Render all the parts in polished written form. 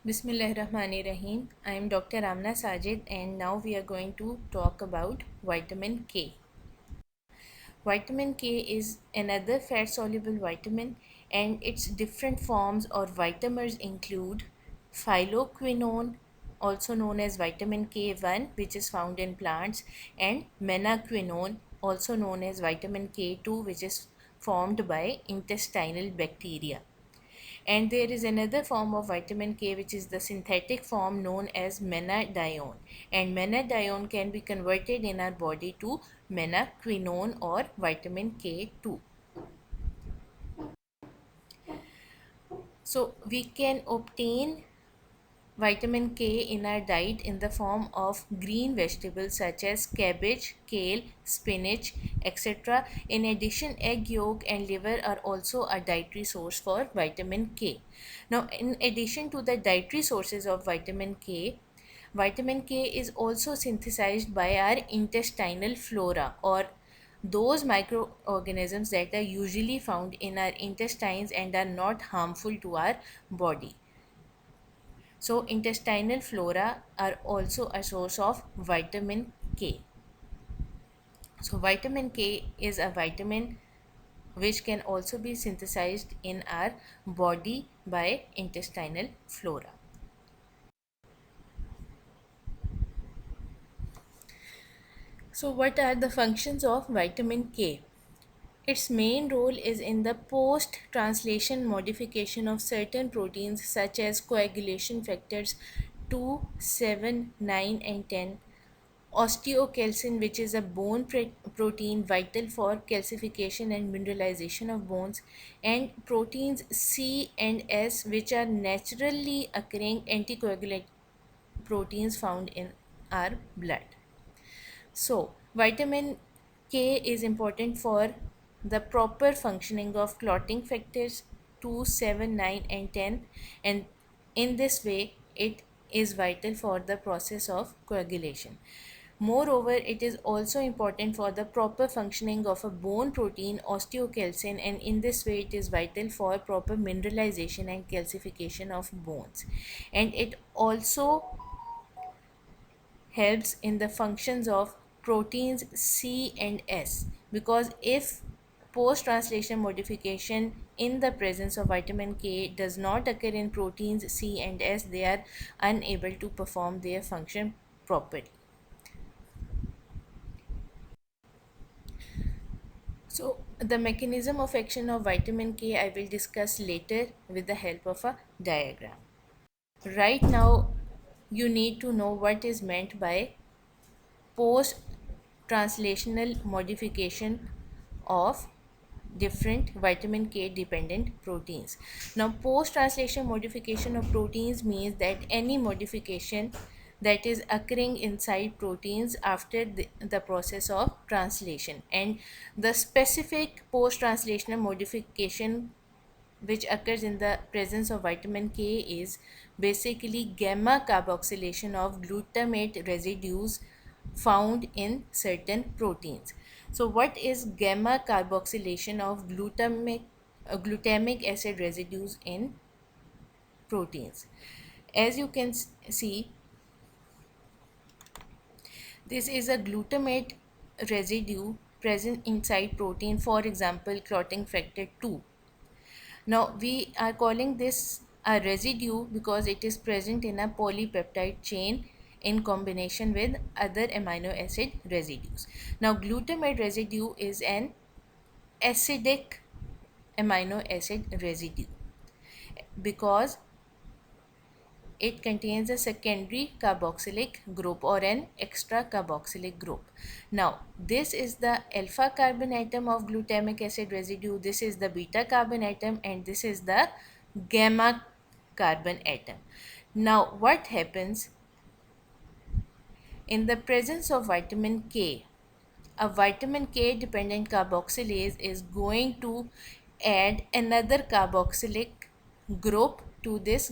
Bismillahirrahmanirrahim. I am Dr. Amna Sajid and now we are going to talk about vitamin K. Vitamin K is another fat soluble vitamin and its different forms or vitamins include phylloquinone, also known as vitamin K1, which is found in plants, and menaquinone, also known as vitamin K2, which is formed by intestinal bacteria. And there is another form of vitamin K which is the synthetic form known as menadione. And menadione can be converted in our body to menaquinone or vitamin K2. So we can obtain vitamin K in our diet in the form of green vegetables such as cabbage, kale, spinach, etc. In addition, egg yolk and liver are also a dietary source for vitamin K. Now, in addition to the dietary sources of vitamin K is also synthesized by our intestinal flora or those microorganisms that are usually found in our intestines and are not harmful to our body. So, intestinal flora are also a source of vitamin K. So, vitamin K is a vitamin which can also be synthesized in our body by intestinal flora. So, what are the functions of vitamin K? Its main role is in the post translation modification of certain proteins such as coagulation factors 2, 7, 9, and 10, osteocalcin, which is a protein vital for calcification and mineralization of bones, and proteins C and S, which are naturally occurring anticoagulant proteins found in our blood. So, vitamin K is important for the proper functioning of clotting factors 2, 7, 9, and 10, and in this way, it is vital for the process of coagulation. Moreover, it is also important for the proper functioning of a bone protein osteocalcin, and in this way, it is vital for proper mineralization and calcification of bones. And it also helps in the functions of proteins C and S, because if post translation modification in the presence of vitamin K does not occur in proteins C and S, they are unable to perform their function properly. So, the mechanism of action of vitamin K I will discuss later with the help of a diagram. Right now, you need to know what is meant by post translational modification of different vitamin K dependent proteins. Now, post translation modification of proteins means that any modification that is occurring inside proteins after the process of translation, and the specific post translational modification which occurs in the presence of vitamin K is basically gamma carboxylation of glutamate residues found in certain proteins. So, what is gamma carboxylation of glutamic acid residues in proteins? As you can see, this is a glutamate residue present inside protein, for example, clotting factor 2. Now, we are calling this a residue because it is present in a polypeptide chain in combination with other amino acid residues. Now, glutamate residue is an acidic amino acid residue because it contains a secondary carboxylic group or an extra carboxylic group. Now, this is the alpha carbon atom of glutamic acid residue, this is the beta carbon atom, and this is the gamma carbon atom. Now, what happens in the presence of vitamin K? A vitamin K dependent carboxylase is going to add another carboxylic group to this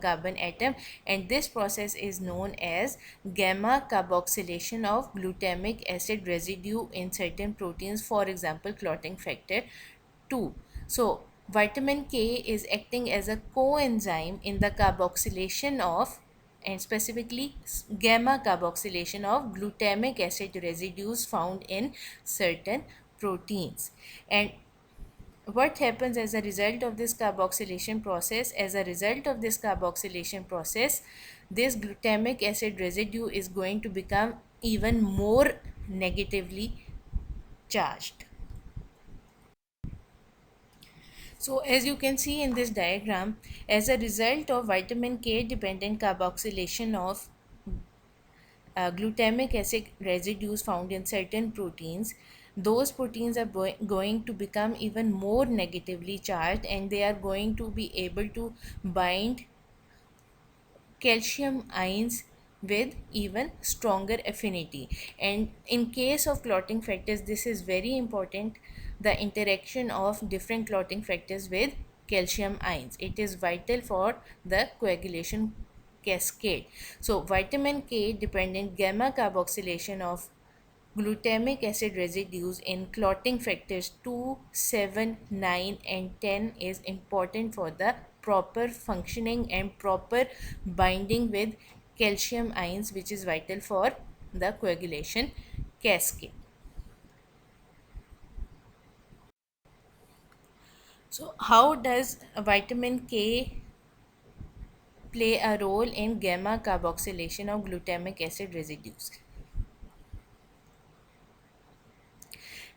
carbon atom, and this process is known as gamma carboxylation of glutamic acid residue in certain proteins, for example clotting factor 2. So Vitamin K is acting as a coenzyme in the carboxylation of, and specifically gamma carboxylation of, glutamic acid residues found in certain proteins. And what happens as a result of this carboxylation process? As a result of this carboxylation process, this glutamic acid residue is going to become even more negatively charged. So as you can see in this diagram, as a result of vitamin K dependent carboxylation of glutamic acid residues found in certain proteins, those proteins are going to become even more negatively charged, and they are going to be able to bind calcium ions with even stronger affinity. And in case of clotting factors, this is very important, the interaction of different clotting factors with calcium ions. It is vital for the coagulation cascade. So vitamin K dependent gamma carboxylation of glutamic acid residues in clotting factors 2, 7, 9, and 10 is important for the proper functioning and proper binding with calcium ions, which is vital for the coagulation cascade. So how does vitamin K play a role in gamma carboxylation of glutamic acid residues?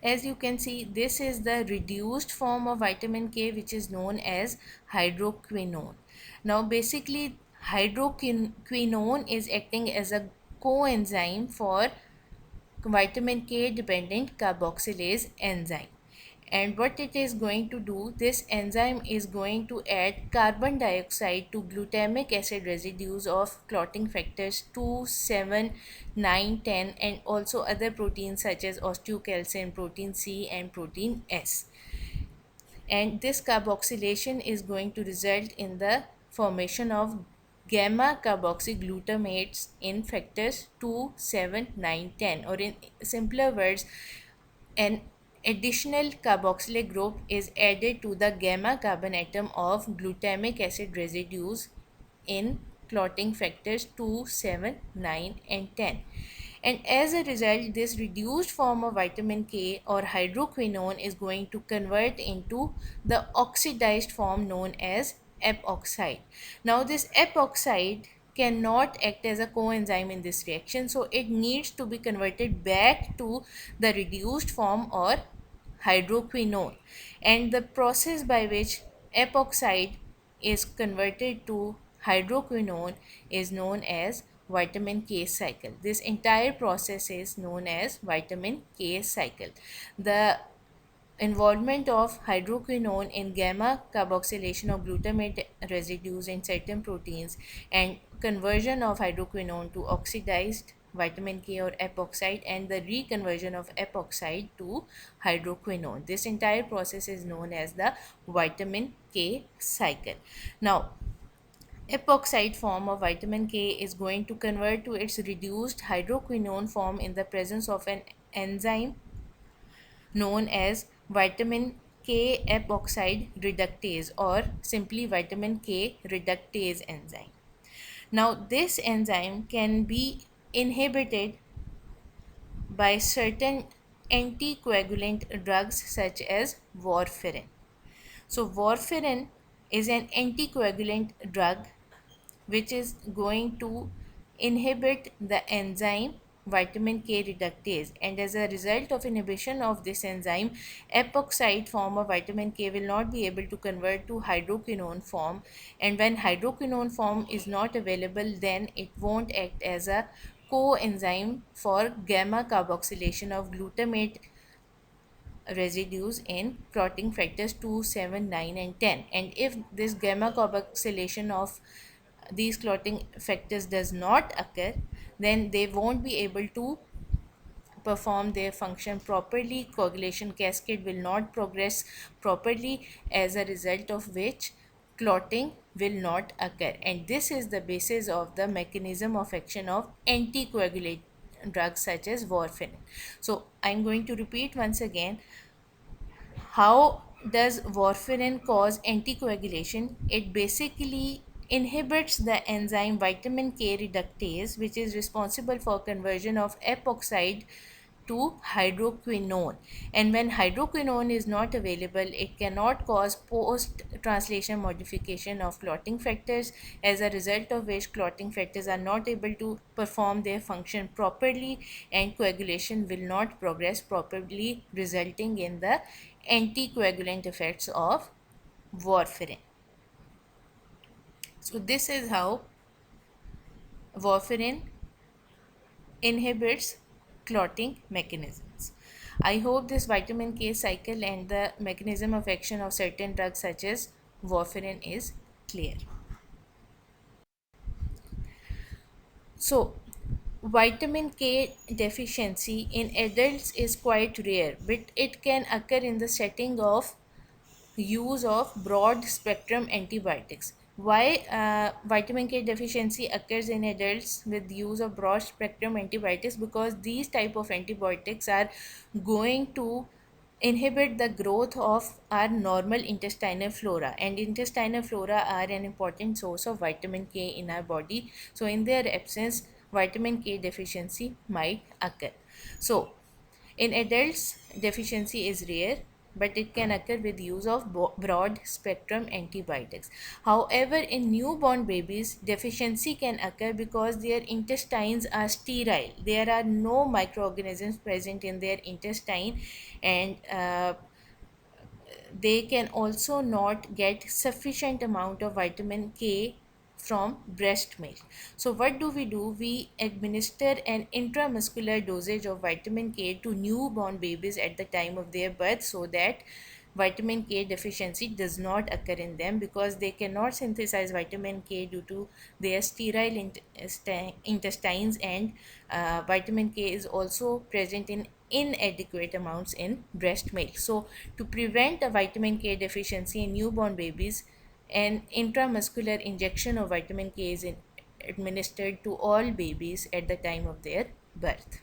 As you can see, this is the reduced form of vitamin K, which is known as hydroquinone. Now basically, hydroquinone is acting as a coenzyme for vitamin K dependent carboxylase enzyme. And what it is going to do, this enzyme is going to add carbon dioxide to glutamic acid residues of clotting factors 2, 7, 9, 10, and also other proteins such as osteocalcin, protein C, and protein S. And this carboxylation is going to result in the formation of gamma carboxyglutamates in factors 2, 7, 9, 10, or in simpler words, an additional carboxylic group is added to the gamma carbon atom of glutamic acid residues in clotting factors 2, 7, 9, and 10. And as a result, this reduced form of vitamin K or hydroquinone is going to convert into the oxidized form known as epoxide. Now, this epoxide cannot act as a coenzyme in this reaction, so it needs to be converted back to the reduced form or hydroquinone. And the process by which epoxide is converted to hydroquinone is known as vitamin K cycle. This entire process is known as vitamin K cycle. The involvement of hydroquinone in gamma carboxylation of glutamate residues in certain proteins and conversion of hydroquinone to oxidized vitamin K or epoxide, and the reconversion of epoxide to hydroquinone. This entire process is known as the vitamin K cycle. Now, epoxide form of vitamin K is going to convert to its reduced hydroquinone form in the presence of an enzyme known as vitamin K epoxide reductase, or simply vitamin K reductase enzyme. Now, this enzyme can be inhibited by certain anticoagulant drugs such as warfarin. So, warfarin is an anticoagulant drug which is going to inhibit the enzyme vitamin K reductase, and as a result of inhibition of this enzyme, epoxide form of vitamin K will not be able to convert to hydroquinone form, and when hydroquinone form is not available, then it won't act as a coenzyme for gamma carboxylation of glutamate residues in clotting factors 2, 7, 9, and 10. And if this gamma carboxylation of these clotting factors does not occur, then they won't be able to perform their function properly. Coagulation cascade will not progress properly, as a result of which clotting will not occur. And this is the basis of the mechanism of action of anticoagulant drugs such as warfarin. So I'm going to repeat once again how does warfarin cause anticoagulation? It basically inhibits the enzyme vitamin K reductase, which is responsible for conversion of epoxide to hydroquinone. And when hydroquinone is not available, it cannot cause post translation modification of clotting factors, as a result of which clotting factors are not able to perform their function properly, and coagulation will not progress properly, resulting in the anticoagulant effects of warfarin. So this is how warfarin inhibits clotting mechanisms. I hope this vitamin K cycle and the mechanism of action of certain drugs such as warfarin is clear. So, vitamin K deficiency in adults is quite rare, but it can occur in the setting of use of broad spectrum antibiotics. Why vitamin K deficiency occurs in adults with use of broad spectrum antibiotics? Because these type of antibiotics are going to inhibit the growth of our normal intestinal flora, and intestinal flora are an important source of vitamin K in our body. So in their absence, vitamin K deficiency might occur. So in adults, deficiency is rare, but it can occur with use of broad spectrum antibiotics. However, in newborn babies, deficiency can occur because their intestines are sterile. There are no microorganisms present in their intestine, and they can also not get sufficient amount of vitamin K from breast milk. So what do? We administer an intramuscular dosage of vitamin K to newborn babies at the time of their birth, so that vitamin K deficiency does not occur in them, because they cannot synthesize vitamin K due to their sterile intestines, and vitamin K is also present in inadequate amounts in breast milk. So, to prevent a vitamin K deficiency in newborn babies, an intramuscular injection of vitamin K is administered to all babies at the time of their birth.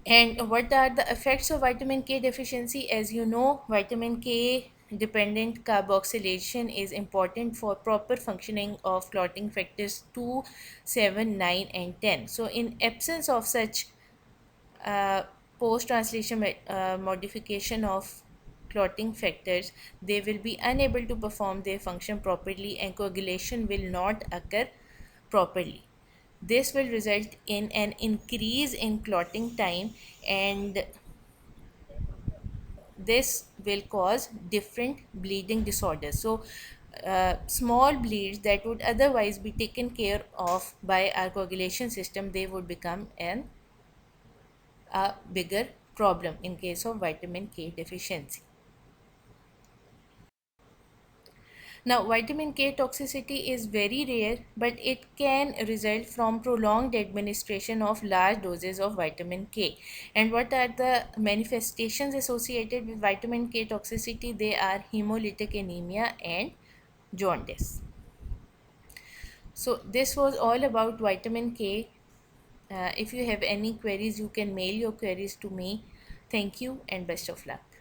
And what are the effects of vitamin K deficiency? As you know, vitamin K dependent carboxylation is important for proper functioning of clotting factors 2, 7, 9, and 10. So, in absence of such uh, post translation modification of clotting factors, they will be unable to perform their function properly, and coagulation will not occur properly. This will result in an increase in clotting time, and this will cause different bleeding disorders. So, small bleeds that would otherwise be taken care of by our coagulation system, they would become an a bigger problem in case of vitamin K deficiency. Now, vitamin K toxicity is very rare, but it can result from prolonged administration of large doses of vitamin K. And what are the manifestations associated with vitamin K toxicity? They are hemolytic anemia and jaundice. So, this was all about vitamin K. If you have any queries, you can mail your queries to me. Thank you and best of luck.